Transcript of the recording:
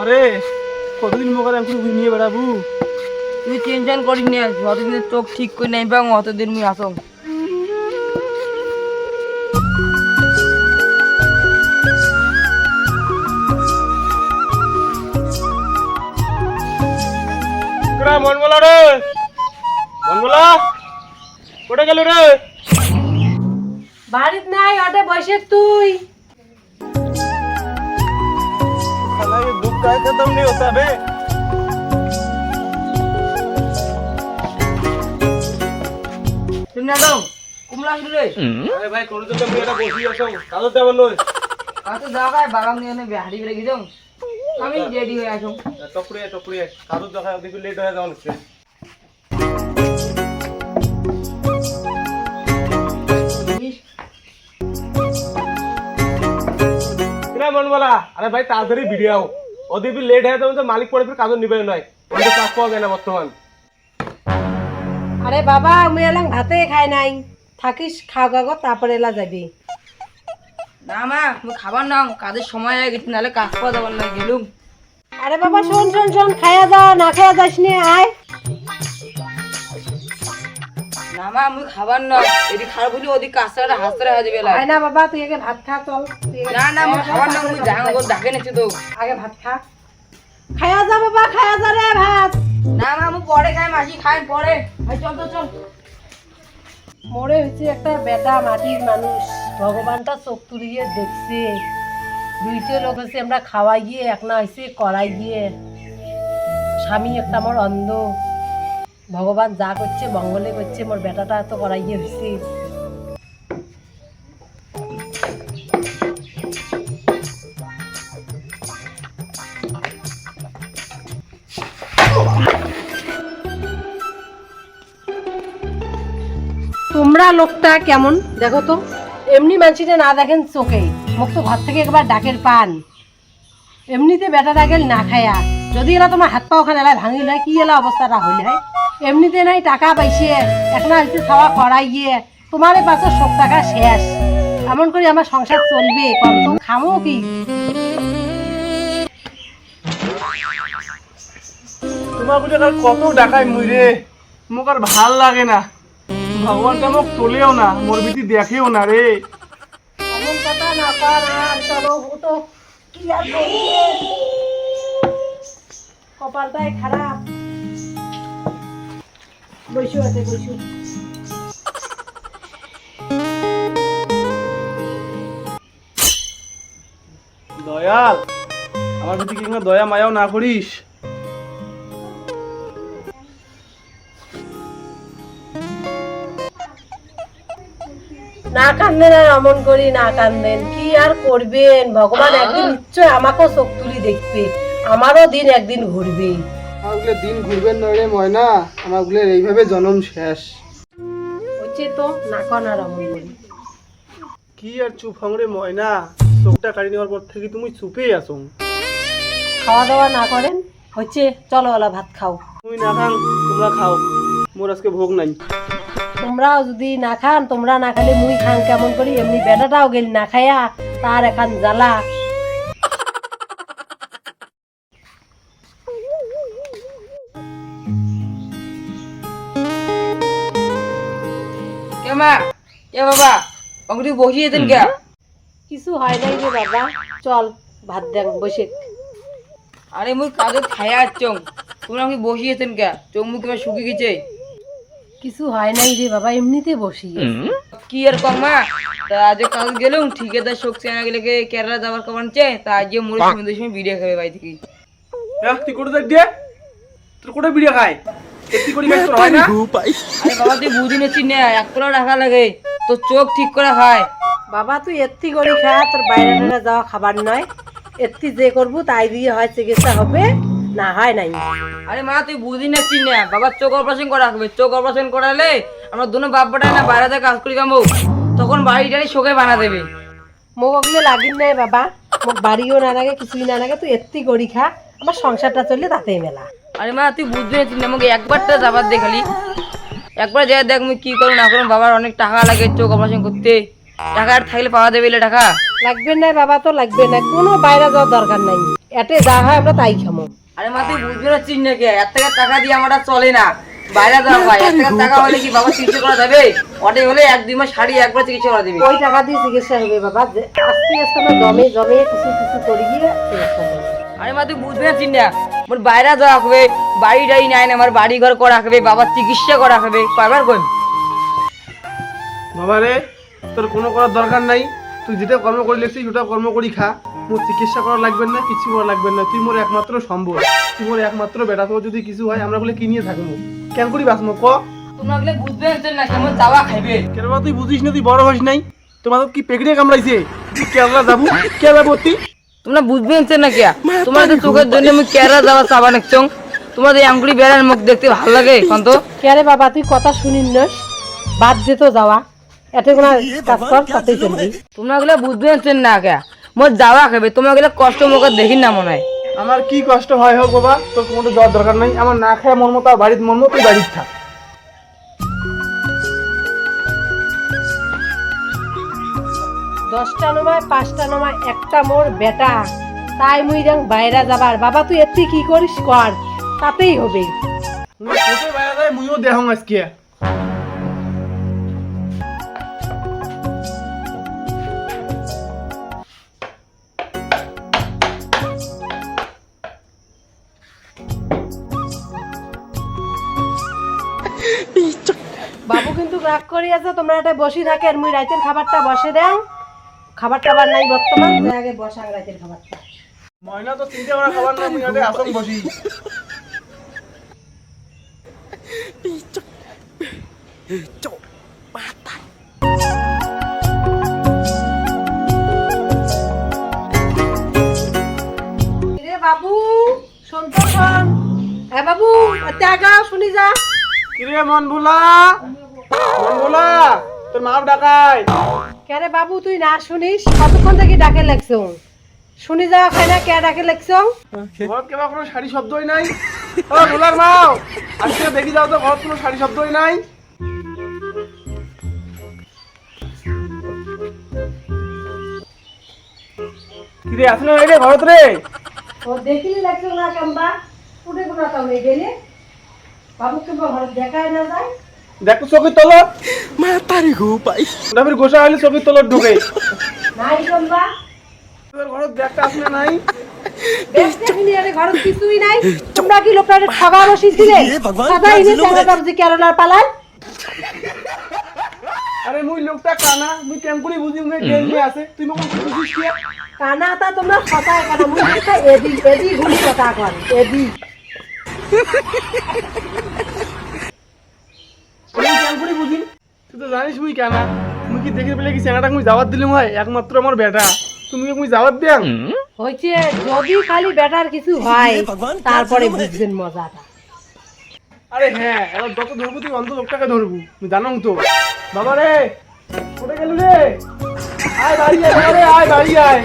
রে কতদিন মোকারে আমি নিয়ে বেড়াবো। তুই টেনশন করিস না, যতদিন চোখ ঠিক করে নেই পাবো অতদিন মুই আসম। মনমলা রে, মনমলা কোটে গেল রে? বাড়িত নাই, ওটা বসে তুই खाला ये दुख का खत्म नहीं होता बे। শুনে দাও কুমলা আসলে রে। अरे भाई कोन तो मेरा বসি আছো কালো তেমন নয়। কত জায়গায় বাগান নিয়ে বিহারি বেড়ে গেছো, আমি রেডি হয়ে আসো। টপড়িয়ে কালো দেখা দেখি লেট হয়ে যাওয়া হচ্ছে। কিরা মনমলা, আরে ভাই তাড়াতাড়ি ভিডিও ওদি भी लेट है तो मालिक পরে फिर কাজ নিবে নয়, ওদের কাজ পাওয়া যায় না বর্তমান। আরে বাবা আমি এলাম ভাতে খাই নাই, থাকিস খাও গাগো তারপরে এলা যাবি। না মা তুমি খাবার নাও, কাজের সময় হয়ে গেছে, নাহলে কাজ পাওয়া যাবার না গেলুম। আরে বাবা শোন শোন শোন, খাইয়া যা, না খাইয়া যাস নি আয়। না মা আমি খাবার নাও, এদিকে খারাপ হলে ওদিকে কাজটা হাসতে রাখা যাবে। আয় না বাবা তুই আগে ভাত খা, চল তুই আগে না না আমি খাবার নাও, আমি ডাকে নিচ্ছি তো। আগে ভাত খা, খাইয়া যা বাবা, খাইয়া যা রে ভাত। না মা আমি পরে খাই, মাসি খাই পরে। ভাই চল তো চল। মরে হচ্ছে একটা বেটা মাটির মানুষ, ভগবানটা চোখ তুলিয়ে দেখছে। দুইটা লোক আছে আমরা খাওয়াই গিয়ে, এক না হয়েছে করাই গিয়ে। স্বামী একটা আমার অন্ধ, ভগবান যা করছে মঙ্গলে করছে, মোর বেটাটা এত করাই গিয়ে হয়েছে। তোমরা লোকটা কেমন দেখো তো, এমনি মানুষটা না দেখেন চোখে, মুখ তো ঘর থেকে একবার ডাকের পান। এমনিতে বেটাটা গেল না খায়া, যদি এলা তোমার হাত পাও খান এলাই ভাঙিল হয়, কি এলা অবস্থাটা হইল হয়। এমনিতে নাই টাকা পাইছে, একটা হচ্ছে খাওয়া করাই গিয়ে, তোমার পাশে 100 টাকা শেষ। এমন করে আমার সংসার চলবে, কত খামো কি? তোমার বুঝে কত ডাকায় মুই রে, মোক আর ভাল লাগে না। ভগবানটা মোক তোলেও না, মোর বিটি দেখেও না রে। এমন কথা না কর, আর চলো তো কি আর করবে, কপালটাই খারাপ। বসু আছে বসু। দয়াল আমার প্রতি কি দয়া মায়াও না করিস? না কান্দেন আর অমন করি না কান্দেন, কি আর করবেন, ভগবান একদিন নিশ্চয় আমাকেও চোখ তুলি দেখবে, আমারও দিন একদিন ঘুরবে। আমাগুলো দিন ঘুরবেন না রে ময়না, আমাগুলো এইভাবে জন্ম শেষ। হচ্ছে তো না কন আর অমন করি। কি আর চুপ হাংরে ময়না, চোখটা কাটি নেওয়ার পর থেকে তুমি চুপেই আছো। খাওয়া দাওয়া না করেন, হচ্ছে চলো ওলা ভাত খাও। তুমি না খান তোমরা খাও, মোর আজকে ভোগ নাই। তোমরাও যদি না খান, তোমরা না খালে মুই খান কেমন করি, এমনি বেটাটাও গেল না খায়া, তার এখন জ্বালা। কে মা, কে বাবা, আমাকে বসিয়ে দেন কে? কিছু হয় নাই রে বাবা, চল ভাত দেন বসে। আরে মুই কাজে খাইয়া আসছং, তুমি আমাকে বসিয়েছেন কে? চোখ মুখ এবার শুকিয়ে গেছে। কিছু হয় নাই রে বাবা, এমনিতে বসি। কি আর কম মা, তা আজ কাজ গেলুম ঠিকাদার শক্তি আনা গেলে কেরালা যাবার কমানছে, তা আজ মোড়ে সন্ধ্যের সময় ভিডিও খাবে বাড়ি থেকে। তুই কোটে দেখ দিয়ে তোর কোটে বিড়িয়া খায়, এটি করি খাই তোর হয় না? আরে বাবা তুই বুঝি নেছি না, এক পোলা রাখা লাগে তোর চোখ ঠিক করে খায়। বাবা তুই এত্তি করি খা, তোর বাইরে টাইরে যাওয়া খাবার নয়, এত্তি যে করবো তাই দিয়ে হয় চিকিৎসা হবে, না হয় নাই। আরে মা তুই বুঝি নেছি না, বাবার চোখ অপারেশন করা হবে, চোখ অপারেশন করালে আমরা দুনো বাপ বেটায় না বাইরে কাজ করি কামো, তখন বাড়িটারি শোকে বানা দেবে। মোক ওগুলো লাগিন নাই বাবা, মোক বাড়িও না লাগে কিছুই না লাগে, তুই এত্তি করি খা, আমার সংসারটা চললে তাতেই মেলা। আরে মা তুই বুঝতে নেছি না, আমাকে একবারটা যাবার দেখালি, একবার যাই দেখ মুই কি করো না করো, বাবার অনেক টাকা লাগে চোখ অপারেশন করতে, টাকা আর থাকলে পাওয়া যাবে এলে টাকা? লাগবে না বাবা, তো লাগবে না, কোনো বাইরে যাওয়ার দরকার নাই, এতে যা হয় আমরা তাই খামো। আরে মা তুই বুঝবি না চিহ্ন কে, 1 টাকার টাকা দিয়ে আমরা চলে না, বাইরে যাওয়া হয়। 1 টাকার টাকা হলে কি বাবা চিকিৎসা করা যাবে? ওটাই হলে 1-2 মাস শাড়ি একবার চিকিৎসা করা যাবে। ওই টাকা দিয়ে চিকিৎসা হবে বাবা, আস্তে আস্তে আমরা জমে জমে কিছু কিছু করে গিয়ে চিকিৎসা করবো। আরে মা তুই বুঝবি না চিহ্ন, মোর বাইরে যাওয়া হবে, বাড়ি টাড়ি নাই না, আমার বাড়ি ঘর করা হবে, বাবার চিকিৎসা করা হবে, কয়বার কইম? বাবা রে, তোর কোনো করার দরকার নাই, তুই যেটা কর্ম করে লেগছিস ওটা কর্ম করি খা। মোর চিকিৎসা করা লাগবে না, কিছু করা লাগবে না, তুই মোর একমাত্র সম্বল, তুই মোর একমাত্র বেটা। তোর যদি কিছু হয় আমরা বলে কি নিয়ে থাকবো, কেন করি বাঁচবো ক? তোমরা গেলে বুঝবে না কেমন যাওয়া খাইবে। কেন বাবা তুই বুঝিস না, তুই বড় হস নাই, তোমার কি পেকড়ে কামড়াইছে? তুই কেরলা যাবো, কেরলা ভর্তি? তোমরা বুঝবে না কে, তোমাদের চোখের জন্য আমি কেরা যাওয়া চাবা নাকছং। তোমাদের আঙ্গুলি বেড়ার মুখ দেখতে ভালো লাগে কত? কে রে বাবা, তুই কথা শুনিস না, বাদ দে তো যাওয়া, এতে কোনো কাজ কর, তাতেই চলবি। তোমরা গেলে বুঝবে না কে, মোর যাওয়া খাবে, তোমরা গেলে কষ্ট মুখ দেখি না মনে হয়। আমার কি কষ্ট হয় হোক বাবা, তোর কোনো যাওয়ার দরকার নাই, আমার না খায় মন মতো বাড়িতে মন মতো, তুই বাড়িতে থাক। 10টা নমায় 5টা নমায় একটা মোর বেটা, তাই মুই যাং বাইরে যাবার। বাবা তুই এতে কি করিস কর, তাতেই হবে। মুই কোটে বাইরে যায়, মুইও দেহং আজকে। বাবু কিন্তু রাগ করি আছে, তোমরা এটা বসি থাকেন, মুই রাতের খাবারটা বসে দেন। খাবার টাবার নাই বর্তমান, আগে বসাং রাতের খাবারটা। ময়না তো চিন্তা করা খাবার না, মুই আগে আসং বসি। রে বাবু, শোন তো শোন। হ্যাঁ বাবু, আগা শুনি যা। কিরে মন ভোলা, মন ভোলা, তোর মা ডাকায়। কে বাবু তুই না শুনিস, কতক্ষণ থেকে ডাকে লাগছো? শুনি যাওয়া খাই না, কে ডাকে লাগছো? ঘৰত কেবা কোনো শাড়ি শব্দই নাই। ও ভোলার মাও, আজকে দেখি যাও তো ঘৰত কোনো শাড়ি শব্দই নাই। কিরে আসলে নাই রে ঘৰত রে? ও দেখিলি লাগছো না কাম্বা, উঠে কোনো কাম নেই গেলে। বাবু কে ঘরে দেখায় না যায়। দেখো চকির তলত মাতারি গো পাই, দাবির গোসা হইলে চকির তলত ঢুকে। নাই কাম্বা, তোর ঘৰত দেখতে আসলে নাই। বেশ দেখিনি আরে ঘরে কিছুই নাই। তোমরা কি লোকটারে ঠগা বসিছিলে? সাদা ইনে সাদা দাবজি কেরলার পালান। আরে মুই লোকটা কানা, মুই কেম করে বুঝি মুই গেল মে আছে, তুই মোক বুঝিস কি? কানাটা তোমরা কথায় কানা, মুই একটা এদি এদি গুলি কথা কর, এদি। তুই কেম করে বুঝিন? তুই তো জানিস মুই কানা, মুই কি দেখে পেলে কি চ্যাংড়াটা মুই জাবাত দিলাম হয়, একমাত্র আমার বেটা, তুমি মুই জাবাত দিয়াম। হইছে যদি খালি বেটার কিছু হয় তারপরে বুঝবেন মজাটা। আরে হ্যাঁ, এবার যত ধরবো তুই অন্ধ লোকটাকে ধরবো, তুই জানো তো। বাবা রে, কোথায় গেল রে? আয় বাড়ি আয়, বাবা রে, আয় বাড়ি আয়।